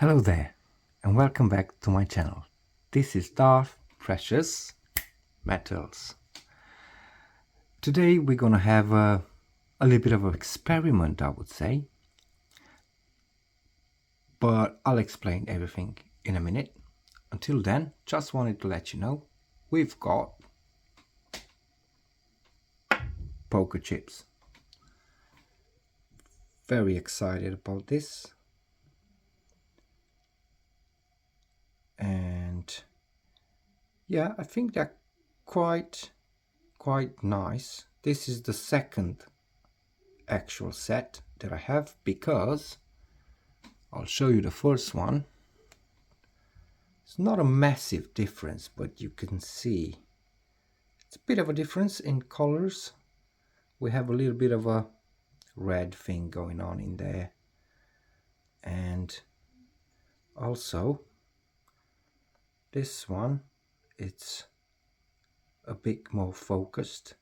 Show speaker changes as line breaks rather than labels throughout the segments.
Hello there and welcome back to my channel. This is Darth Precious Metals. Today we're gonna have a little bit of an experiment, I would say, but I'll explain everything in a minute. Until then, just wanted to let you know we've got poker chips. Very excited about this. And yeah, I think they're quite nice. This is the second actual set that I have, because I'll show you the first one. It's not a massive difference, but you can see it's a bit of a difference in colors. We have a little bit of a red thing going on in there, and also this one, it's a bit more focused,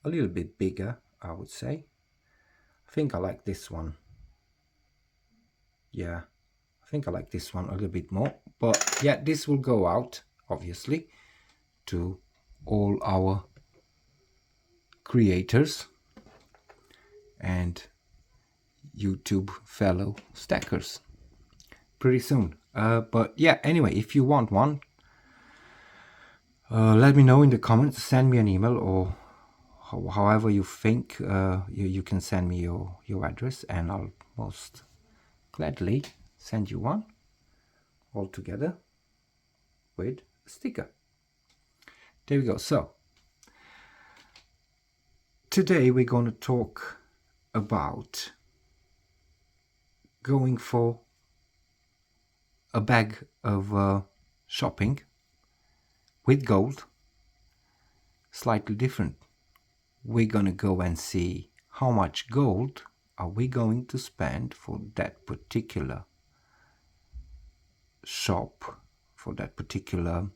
a little bit bigger, I would say. I think I like this one. Yeah, I think I like this one a little bit more. But yeah, this will go out obviously to all our creators and YouTube fellow stackers pretty soon. But yeah, anyway, if you want one, let me know in the comments, send me an email, or however you think. You can send me your address and I'll most gladly send you one all together with a sticker. There we go. So today we're going to talk about going for a bag of shopping with gold. Slightly different. We're going to go and see how much gold are we going to spend for that particular shop, for that particular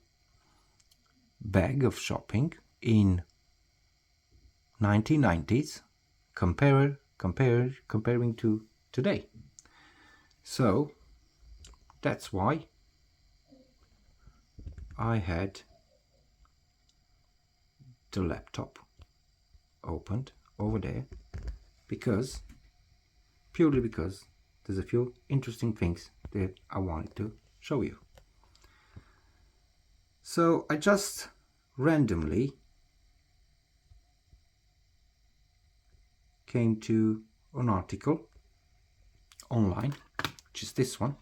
bag of shopping in 1990s, comparing to today. So that's why I had the laptop opened over there, purely because there's a few interesting things that I wanted to show you. So I just randomly came to an article online, which is this one,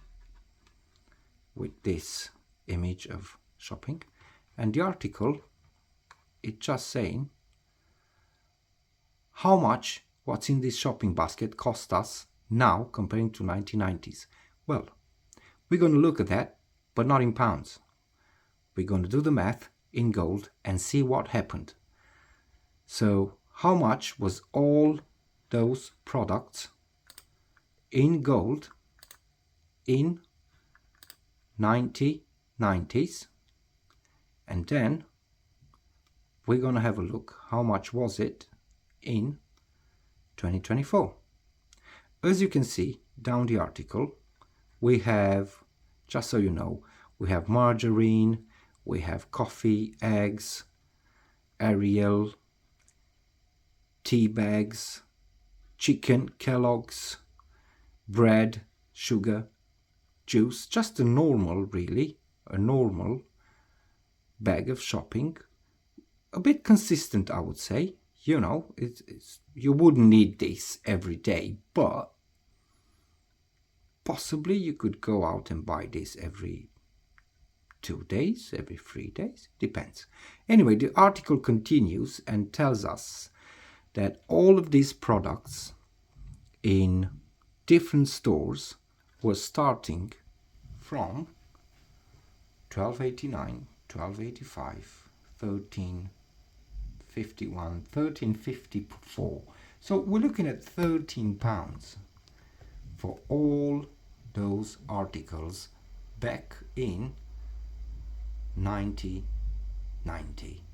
with this image of shopping, and the article, it's just saying how much what's in this shopping basket cost us now comparing to 1990s. Well, we're going to look at that, but not in pounds. We're going to do the math in gold and see what happened. So how much was all those products in gold in 1990s, and then we're going to have a look how much was it in 2024. As you can see down the article, we have, just so you know, we have margarine, we have coffee, eggs, Ariel, tea bags, chicken, Kellogg's, bread, sugar, juice, just a normal, really, a normal bag of shopping. A bit consistent, I would say. You know, you wouldn't need this every day, but possibly you could go out and buy this every 2 days, every 3 days, depends. Anyway, the article continues and tells us that all of these products in different stores were starting from 12.89, 12.85, 13.51, 13.54. So we're looking at £13 for all those articles back in 1990.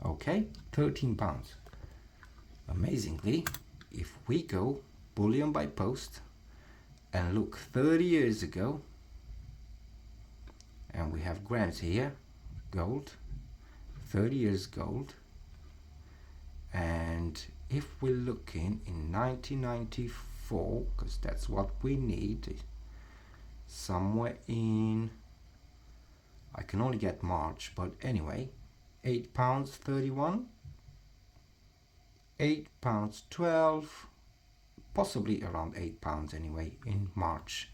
Okay, £13. Amazingly, if we go bullion by post and look 30 years ago, and we have grams here, gold, 30 years gold, and if we're looking in 1994, because that's what we need, somewhere in, I can only get March, but anyway, £8.31, £8.12, possibly around £8 anyway in March.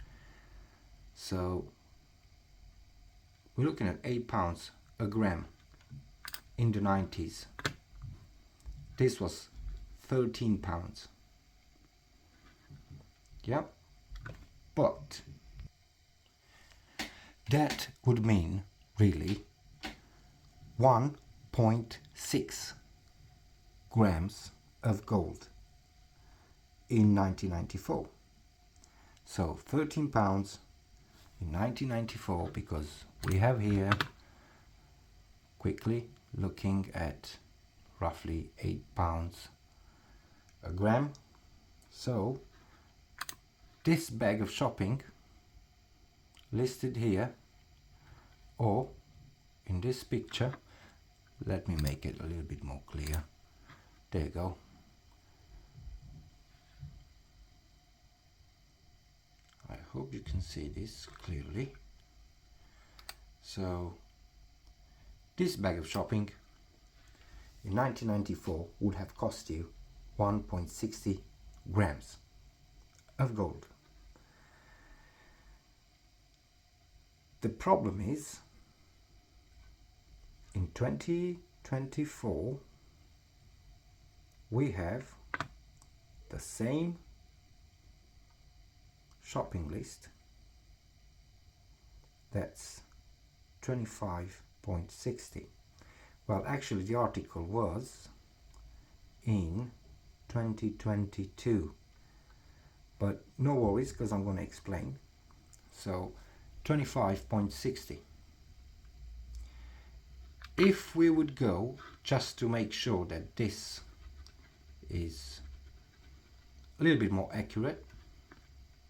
So we're looking at £8 a gram in the 90s. This was £13. Yeah, but that would mean really 1.6 grams of gold in 1994. So £13 in 1994, because we have here, quickly looking at roughly £8 a gram. So this bag of shopping listed here, or in this picture, let me make it a little bit more clear. There you go. I hope you can see this clearly. So this bag of shopping in 1994 would have cost you 1.60 grams of gold. The problem is, in 2024 we have the same shopping list, that's 25.60. Well, actually the article was in 2022, but no worries, because I'm going to explain. So 25.60. If we would go, just to make sure that this is a little bit more accurate,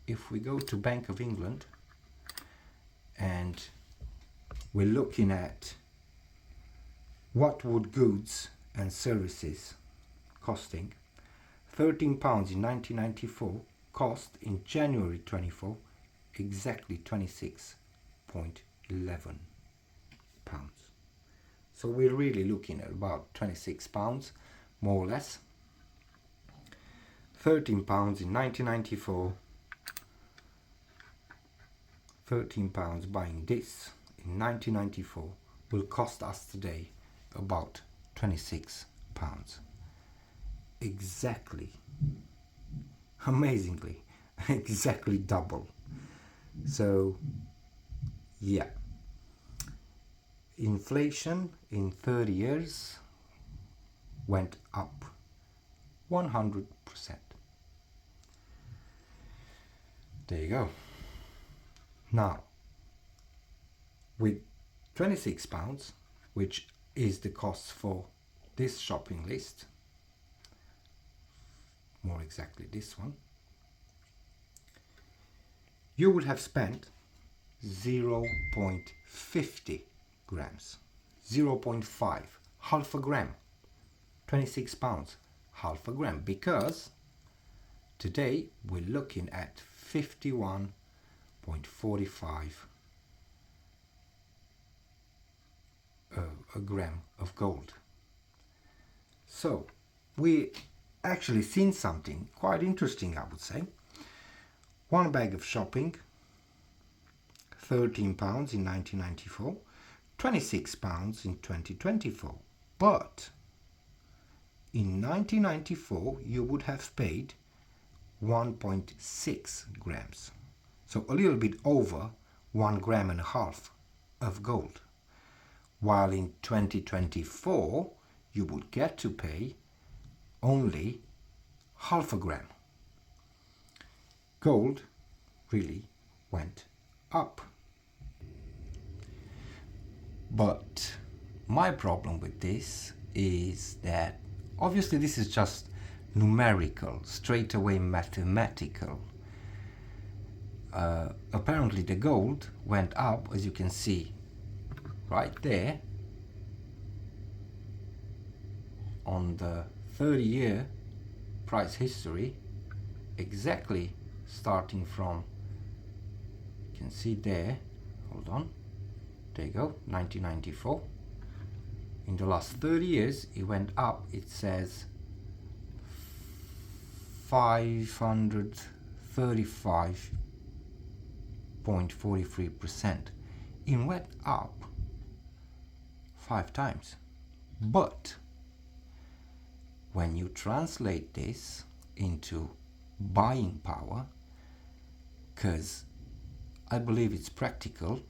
if we go to Bank of England and we're looking at what would goods and services costing, £13 in 1994 cost in January 24 exactly 26.11 pounds. So we're really looking at about £26, more or less. £13 in 1994, £13 buying this in 1994 will cost us today about £26. Exactly, amazingly, exactly double. So yeah, inflation in 30 years went up 100%. There you go. Now, with £26, which is the cost for this shopping list, more exactly this one, you would have spent 0.50 grams, 0.5, half a gram, £26, half a gram, because today we're looking at 51.45 a gram of gold. So we actually seen something quite interesting, I would say. One bag of shopping, £13 in 1994, £26 in 2024. But in 1994 you would have paid 1.6 grams. So a little bit over 1.5 grams of gold. While in 2024 you would get to pay only half a gram. Gold really went up. But my problem with this is that obviously this is just numerical, straight away mathematical. apparently the gold went up, as you can see right there, on the 30-year price history, exactly starting from, you can see there, hold on, there you go, 1994. In the last 30 years it went up, it says 535.43%. It went up 5 times. But when you translate this into buying power, because I believe it's practical,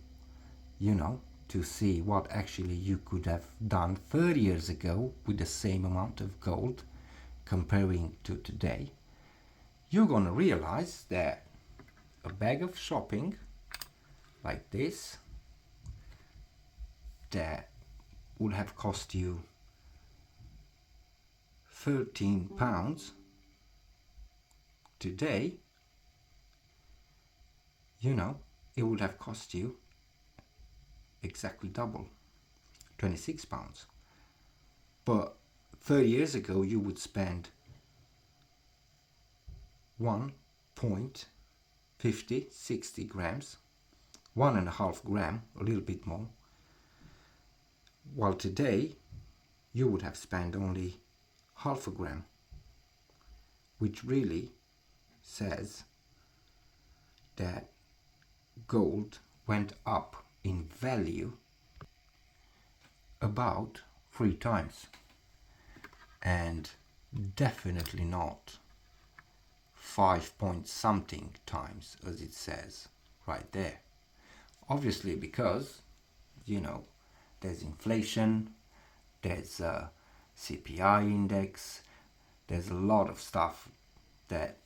you know, to see what actually you could have done 30 years ago with the same amount of gold comparing to today, you're gonna realize that a bag of shopping like this, that would have cost you £13 today, you know, it would have cost you exactly double, £26. But 30 years ago you would spend 1.5060 grams, 1.5 gram, a little bit more, while today you would have spent only half a gram, which really says that gold went up in value about 3 times, and definitely not 5 point something times as it says right there. Obviously, because, you know, there's inflation, there's a CPI index, there's a lot of stuff that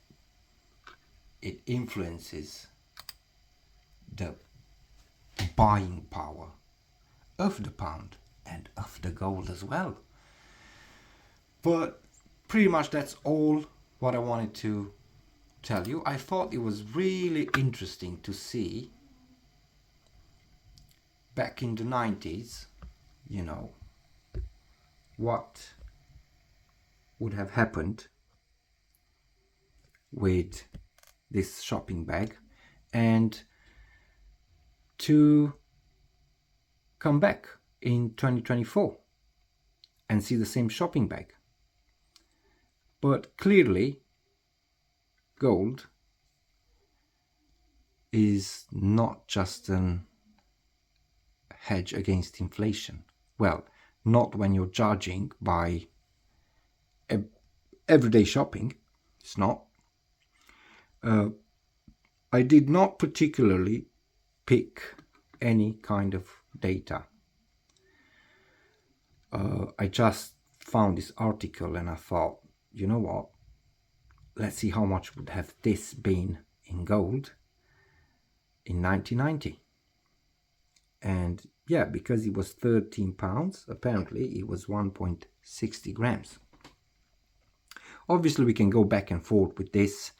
it influences the buying power of the pound and of the gold as well. But pretty much that's all what I wanted to tell you. I thought it was really interesting to see back in the 90s, you know, what would have happened with this shopping bag, and to come back in 2024 and see the same shopping bag. But clearly gold is not just an hedge against inflation. Well, not when you're judging by everyday shopping. It's not. I did not particularly pick any kind of data. I just found this article and I thought, you know what, let's see how much would have this been in gold in 1990. And yeah, because it was 13 pounds, apparently it was 1.60 grams. Obviously we can go back and forth with this.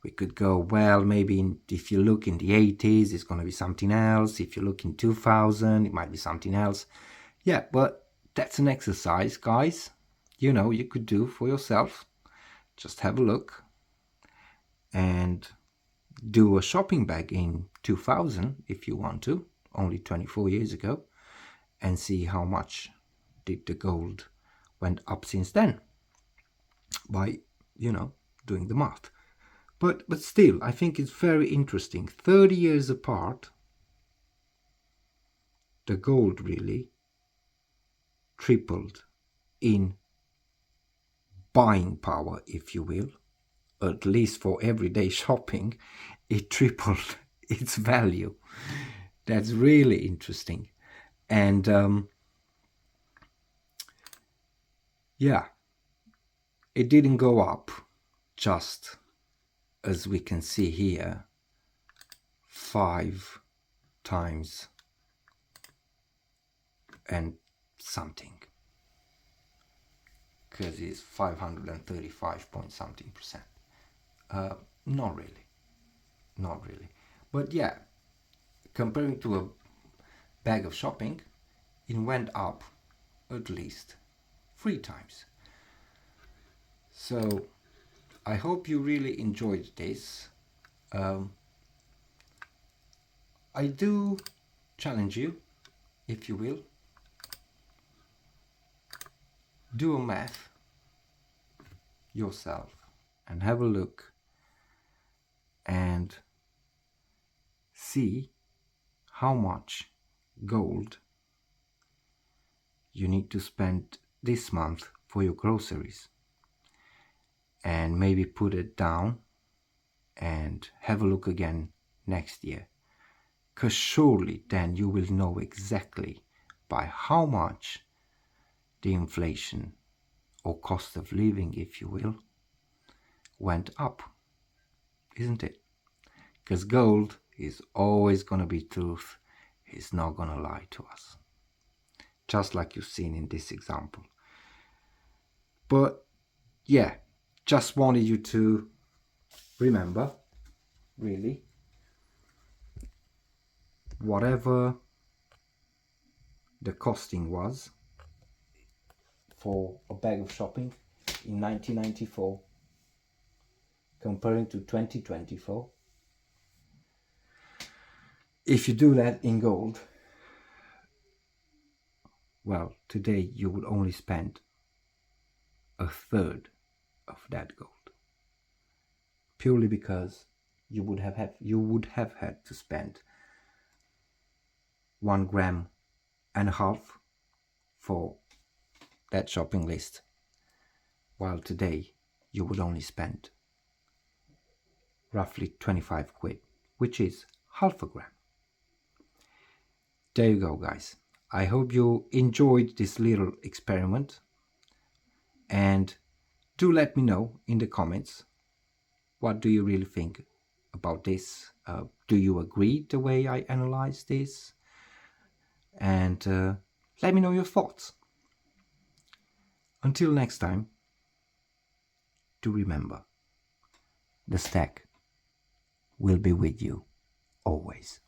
We could go, well, maybe if you look in the 80s, it's going to be something else. If you look in 2000, it might be something else. Yeah, but that's an exercise, guys, you know, you could do for yourself. Just have a look and do a shopping bag in 2000 if you want to, only 24 years ago, and see how much did the gold went up since then by, you know, doing the math. But still, I think it's very interesting. 30 years apart, the gold really tripled in buying power, if you will. At least for everyday shopping, it tripled its value. That's really interesting. And yeah, it didn't go up just, as we can see here, 5 times and something, because it's 535 point something percent. Not really, But yeah, comparing to a bag of shopping, it went up at least 3 times. So I hope you really enjoyed this. I do challenge you, if you will, do a math yourself and have a look and see how much gold you need to spend this month for your groceries, and maybe put it down and have a look again next year, because surely then you will know exactly by how much the inflation or cost of living, if you will, went up, isn't it? Because gold is always going to be truth. It's not going to lie to us, just like you've seen in this example. But yeah, just wanted you to remember, really, whatever the costing was for a bag of shopping in 1994 comparing to 2024, if you do that in gold, well, today you would only spend a third of that gold, purely because you would have had to spend 1.5 grams for that shopping list, while today you would only spend roughly 25 quid, which is 0.5 gram. There you go, guys. I hope you enjoyed this little experiment, and do let me know in the comments, what do you really think about this? Do you agree the way I analyze this? And let me know your thoughts. Until next time, do remember, the stack will be with you always.